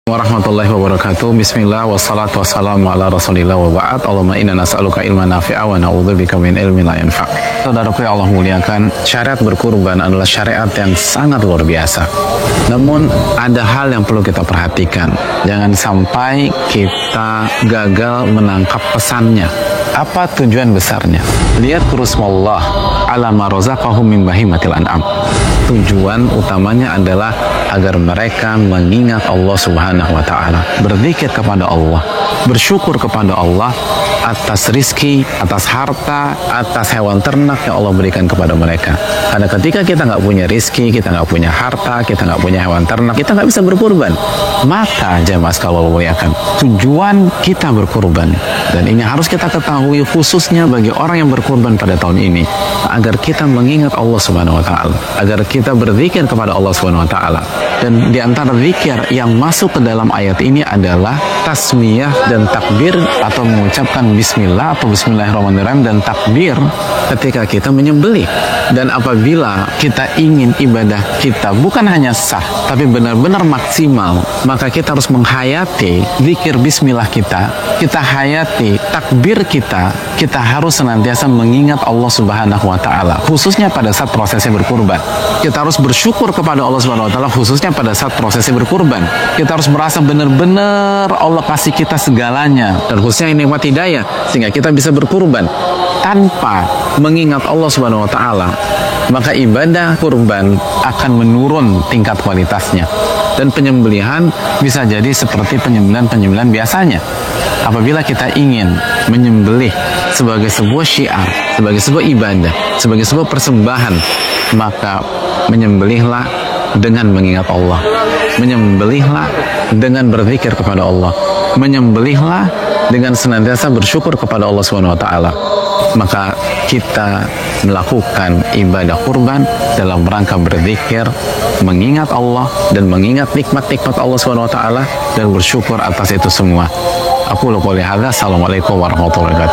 Warahmatullahi wabarakatuh. Bismillah wassalatu wassalamu ala rasulillah wa ba'd. Allahumma inna nas'aluka ilman nafi'a wa na'udzubika min ilmin la yanfa'. Saudaraku yang Allah muliakan, syariat berkurban adalah syariat yang sangat luar biasa. Namun ada hal yang perlu kita perhatikan. Jangan sampai kita gagal menangkap pesannya. Apa tujuan besarnya? Lihat kurusmallah ala ma razaqahum min bahimatil an'am. Tujuan utamanya adalah agar mereka mengingat Allah Subhanahu wa Ta'ala, berzikir kepada Allah, bersyukur kepada Allah atas rizki, atas harta, atas hewan ternak yang Allah berikan kepada mereka. Karena ketika kita nggak punya rizki, kita nggak punya harta, kita nggak punya hewan ternak, kita nggak bisa berkurban. Maka jemaah sekalian Allah muliakan, tujuan kita berkurban, dan ini harus kita ketahui khususnya bagi orang yang berkurban pada tahun ini, agar kita mengingat Allah Subhanahu wa Ta'ala, agar kita berzikir kepada Allah Subhanahu wa Ta'ala. Dan di antara zikir yang masuk ke dalam ayat ini adalah tasmiyah dan takbir, atau mengucapkan bismillah atau bismillahirrahmanirrahim dan takbir ketika kita menyembelih. Dan apabila kita ingin ibadah kita bukan hanya sah tapi benar-benar maksimal, maka kita harus menghayati zikir bismillah kita hayati takbir kita harus senantiasa mengingat Allah Subhanahu wa Ta'ala, khususnya pada saat prosesnya berkurban. Kita harus bersyukur kepada Allah Subhanahu wa Ta'ala khususnya pada saat prosesnya berkurban. Kita harus merasa benar-benar Allah kasih kita segalanya, dan khususnya nikmat hidayah sehingga kita bisa berkurban. Tanpa mengingat Allah Subhanahu wa Ta'ala, maka ibadah kurban akan menurun tingkat kualitasnya, dan penyembelihan bisa jadi seperti penyembelihan biasanya. Apabila kita ingin menyembelih sebagai sebuah syiar, sebagai sebuah ibadah, sebagai sebuah persembahan, maka menyembelihlah dengan mengingat Allah, menyembelihlah dengan berzikir kepada Allah, menyembelihlah dengan senantiasa bersyukur kepada Allah Subhanahu wa Ta'ala. Maka kita melakukan ibadah kurban dalam rangka berzikir, mengingat Allah dan mengingat nikmat-nikmat Allah Subhanahu wa Ta'ala, dan bersyukur atas itu semua. Aku qouli hadza. Assalamualaikum warahmatullahi wabarakatuh.